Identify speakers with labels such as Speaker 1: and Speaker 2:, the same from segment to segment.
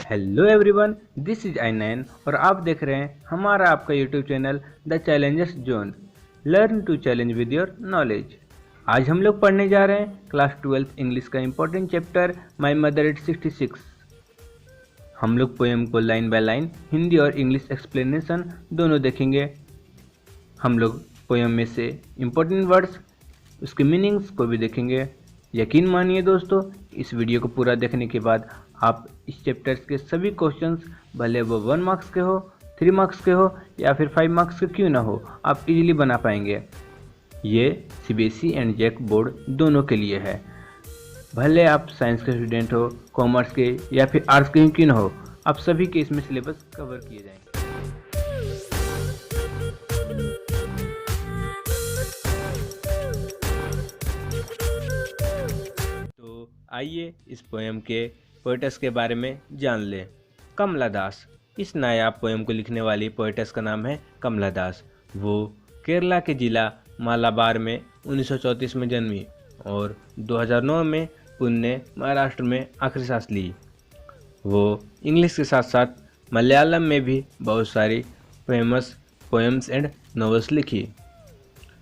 Speaker 1: Hello everyone, this is आई9 और आप देख रहे हैं हमारा आपका YouTube channel the challengers zone. Learn to challenge with your knowledge. आज हम लोग पढ़ने जा रहे हैं क्लास 12 इंग्लिश का important chapter my mother at 66। हम लोग पोएम को लाइन बाय लाइन हिंदी और इंग्लिश एक्सप्लेनेशन दोनों देखेंगे। हम लोग पोएम में से इम्पोर्टेंट वर्ड्स, उसके मीनिंग्स को भी देखेंगे। यकीन मानिए दोस्तों, इस वीडियो को पूरा देखने के बाद आप इस चैप्टर्स के सभी क्वेश्चंस, भले वो 1 मार्क्स के हो, 3 मार्क्स के हो या फिर 5 मार्क्स के क्यों ना हो, आप इजीली बना पाएंगे। ये सीबीएसई एंड जैक बोर्ड दोनों के लिए है। भले आप साइंस के स्टूडेंट हो, कॉमर्स के या फिर आर्ट्स के क्यों ना हो, आप सभी के इसमें सिलेबस कवर किए जाएंगे। तो आइए इस पोएम के पोएटस के बारे में जान लें। कमला दास। इस नायाब पोएम को लिखने वाली पोएटस का नाम है कमला दास। वो केरला के जिला मालाबार में 1934 में जन्मी और 2009 में पुणे, महाराष्ट्र में आखिरी सांस ली। वो इंग्लिश के साथ साथ मलयालम में भी बहुत सारी फेमस पोएम्स एंड नॉवेल्स लिखी।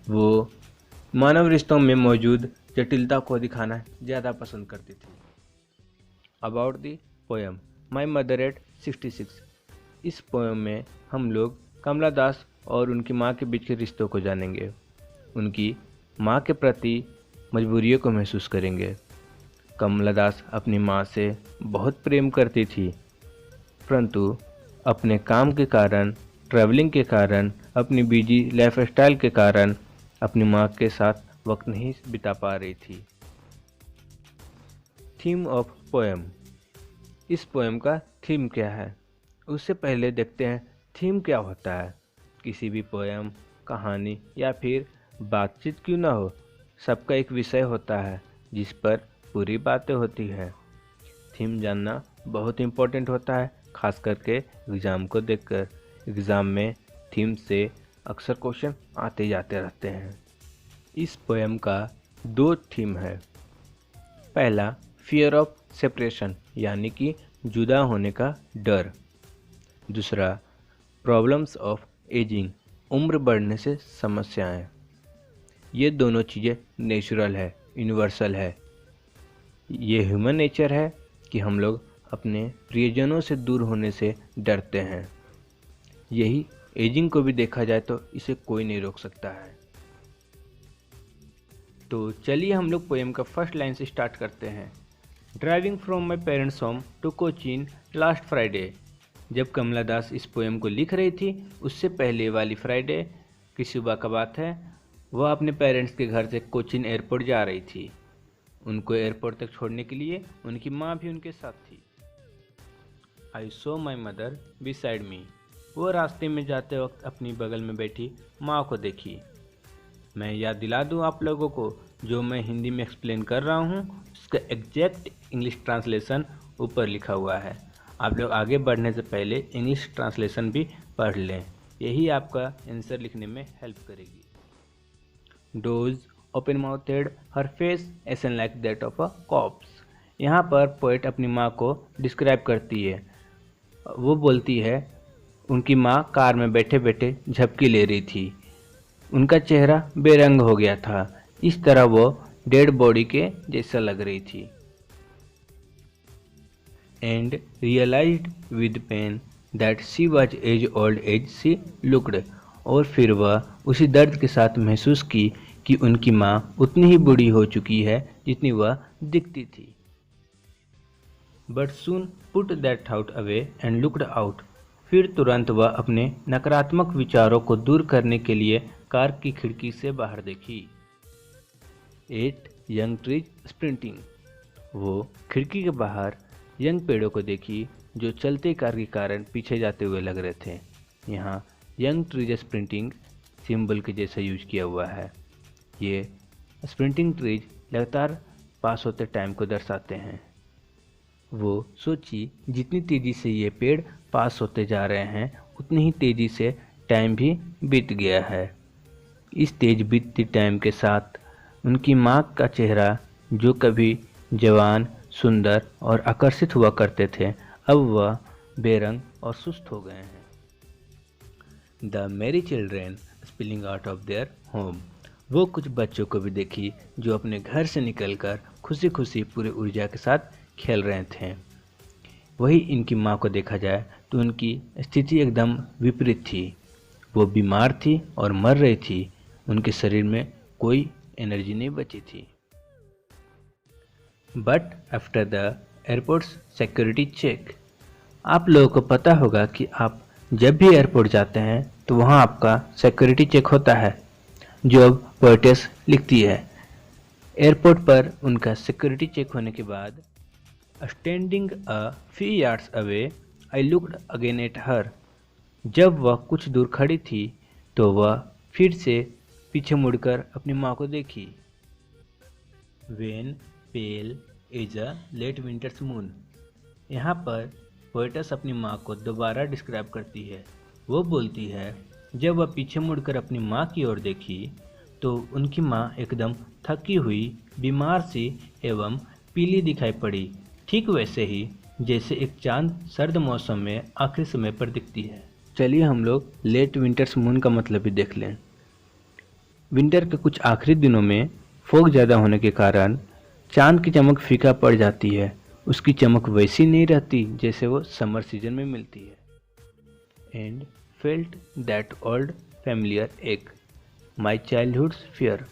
Speaker 1: वो मानव रिश्तों में मौजूद जटिलता को दिखाना ज़्यादा पसंद करती थी। About the poem my mother at 66। इस पोएम में हम लोग कमला दास और उनकी माँ के बीच के रिश्तों को जानेंगे। उनकी माँ के प्रति मजबूरियों को महसूस करेंगे। कमला दास अपनी माँ से बहुत प्रेम करती थी, परंतु अपने काम के कारण, ट्रैवलिंग के कारण, अपनी बिजी लाइफस्टाइल के कारण अपनी माँ के साथ वक्त नहीं बिता पा रही थी। Theme of poem. इस पोएम का थीम क्या है, उससे पहले देखते हैं थीम क्या होता है। किसी भी पोएम, कहानी या फिर बातचीत क्यों ना हो, सबका एक विषय होता है जिस पर पूरी बातें होती हैं। थीम जानना बहुत इम्पोर्टेंट होता है, खास करके एग्ज़ाम को देखकर। एग्ज़ाम में थीम से अक्सर क्वेश्चन आते जाते रहते हैं। इस पोएम का 2 थीम है। पहला, फियर ऑफ सेपरेशन, यानी कि जुदा होने का डर। दूसरा, प्रॉब्लम्स ऑफ एजिंग, उम्र बढ़ने से समस्याएं। ये दोनों चीज़ें नेचुरल है, यूनिवर्सल है। ये ह्यूमन नेचर है कि हम लोग अपने प्रियजनों से दूर होने से डरते हैं। यही एजिंग को भी देखा जाए तो इसे कोई नहीं रोक सकता है। तो चलिए हम लोग पोएम का फर्स्ट लाइन से स्टार्ट करते हैं। Driving from my parents home to Cochin last Friday. जब कमला दास इस पोएम को लिख रही थी, उससे पहले वाली फ्राइडे की सुबह का बात है। वह अपने पेरेंट्स के घर से कोचीन एयरपोर्ट जा रही थी। उनको एयरपोर्ट तक छोड़ने के लिए उनकी माँ भी उनके साथ थी। आई सो माई मदर बिसाइड मी। वो रास्ते में जाते वक्त अपनी बगल में बैठी माँ को देखी। मैं याद दिला दूं आप लोगों को, जो मैं हिंदी में एक्सप्लेन कर रहा हूं उसका एग्जैक्ट इंग्लिश ट्रांसलेशन ऊपर लिखा हुआ है। आप लोग आगे बढ़ने से पहले इंग्लिश ट्रांसलेशन भी पढ़ लें, यही आपका आंसर लिखने में हेल्प करेगी। Dose open mouthed her face essence like that of a cops. यहाँ पर पोएट अपनी माँ को डिस्क्राइब करती है। वो बोलती है उनकी माँ कार में बैठे बैठे झपकी ले रही थी। उनका चेहरा बेरंग हो गया था, इस तरह वो डेड बॉडी के जैसा लग रही थी। And realised with pain that she was as old as she looked. और फिर वह उसी दर्द के साथ महसूस की कि उनकी माँ उतनी ही बूढ़ी हो चुकी है जितनी वह दिखती थी। But soon put that thought away and looked out. फिर तुरंत वह अपने नकारात्मक विचारों को दूर करने के लिए कार की खिड़की से बाहर देखी। 8 यंग ट्रीज स्प्रिंटिंग। वो खिड़की के बाहर यंग पेड़ों को देखी जो चलते कार के कारण पीछे जाते हुए लग रहे थे। यहाँ यंग ट्रीज स्प्रिंटिंग सिंबल के जैसा यूज किया हुआ है। ये स्प्रिंटिंग ट्रीज लगातार पास होते टाइम को दर्शाते हैं। वो सोची जितनी तेज़ी से ये पेड़ पास होते जा रहे हैं उतनी ही तेज़ी से टाइम भी बीत गया है। इस तेज बीतती टाइम के साथ उनकी माँ का चेहरा, जो कभी जवान, सुंदर और आकर्षित हुआ करते थे, अब वह बेरंग और सुस्त हो गए हैं। द मेरी children spilling out of their home. वो कुछ बच्चों को भी देखी जो अपने घर से निकलकर खुशी खुशी पूरे ऊर्जा के साथ खेल रहे थे। वही इनकी माँ को देखा जाए तो उनकी स्थिति एकदम विपरीत थी। वो बीमार थी और मर रही थी। उनके शरीर में कोई एनर्जी नहीं बची थी। But after the airport security check, आप लोगों को पता होगा कि आप जब भी एयरपोर्ट जाते हैं तो वहाँ आपका सिक्योरिटी चेक होता है, जो अब पोएटेस लिखती है। एयरपोर्ट पर उनका सिक्योरिटी चेक होने के बाद, standing a few yards away I looked again at her. जब वह कुछ दूर खड़ी थी तो वह फिर से पीछे मुड़कर अपनी माँ को देखी। Wan pale is a late winter's moon. यहाँ पर पोएटस अपनी माँ को दोबारा डिस्क्राइब करती है। वो बोलती है, जब वह पीछे मुड़कर अपनी माँ की ओर देखी तो उनकी माँ एकदम थकी हुई, बीमार सी एवं पीली दिखाई पड़ी, ठीक वैसे ही जैसे एक चांद सर्द मौसम में आखिरी समय पर दिखती है। चलिए हम लोग लेट विंटर्स मून का मतलब भी देख लें। विंटर के कुछ आखिरी दिनों में फॉग ज़्यादा होने के कारण चांद की चमक फीका पड़ जाती है। उसकी चमक वैसी नहीं रहती जैसे वो समर सीजन में मिलती है। And felt that old familiar एक माई चाइल्डहुड्स फियर।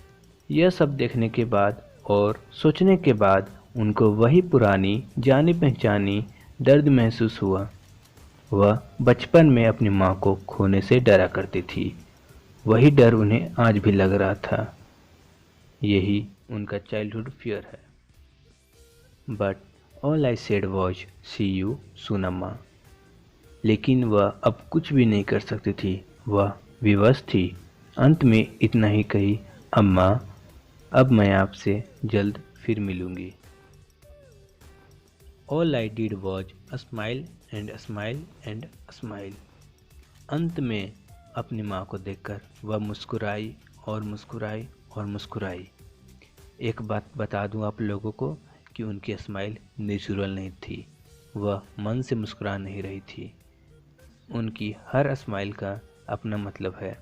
Speaker 1: यह सब देखने के बाद और सोचने के बाद उनको वही पुरानी जानी पहचानी दर्द महसूस हुआ। वह बचपन में अपनी माँ को खोने से डरा करती थी। वही डर उन्हें आज भी लग रहा था। यही उनका चाइल्डहुड फियर है। But all I said was see you soon Amma. लेकिन वह अब कुछ भी नहीं कर सकती थी। वह विवश थी। अंत में इतना ही कही, अम्मा अब मैं आपसे जल्द फिर मिलूंगी। All I did was a smile and smile and smile. अंत में अपनी माँ को देखकर वह मुस्कुराई और मुस्कुराई और मुस्कुराई। एक बात बता दूं आप लोगों को कि उनकी स्माइल नेचुरल नहीं थी। वह मन से मुस्कुरा नहीं रही थी। उनकी हर स्माइल का अपना मतलब है।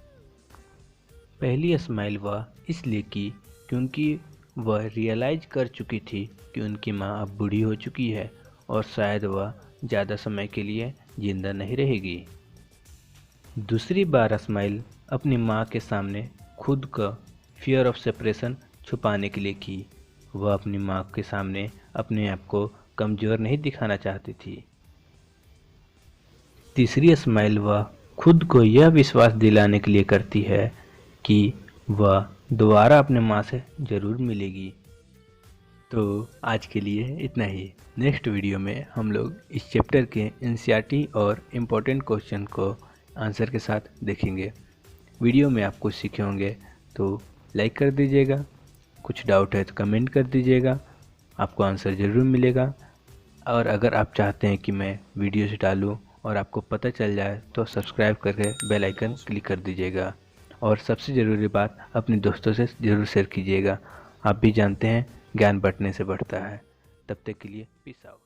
Speaker 1: पहली स्माइल वह इसलिए की क्योंकि वह रियलाइज कर चुकी थी कि उनकी माँ अब बूढ़ी हो चुकी है और शायद वह ज़्यादा समय के लिए जिंदा नहीं रहेगी। दूसरी बार स्माइल अपनी माँ के सामने खुद का फियर ऑफ सेपरेशन छुपाने के लिए की। वह अपनी माँ के सामने अपने आप को कमज़ोर नहीं दिखाना चाहती थी। तीसरी स्माइल वह खुद को यह विश्वास दिलाने के लिए करती है कि वह दोबारा अपने माँ से ज़रूर मिलेगी। तो आज के लिए इतना ही। नेक्स्ट वीडियो में हम लोग इस चैप्टर के एनसीईआरटी और इम्पोर्टेंट क्वेश्चन को आंसर के साथ देखेंगे। वीडियो में आप कुछ सीखे होंगे तो लाइक कर दीजिएगा। कुछ डाउट है तो कमेंट कर दीजिएगा, आपको आंसर ज़रूर मिलेगा। और अगर आप चाहते हैं कि मैं वीडियो से डालूं और आपको पता चल जाए तो सब्सक्राइब करके बेल आइकन क्लिक कर दीजिएगा। और सबसे ज़रूरी बात, अपने दोस्तों से ज़रूर शेयर कीजिएगा। आप भी जानते हैं ज्ञान बंटने से बढ़ता है। तब तक के लिए पीस आउट।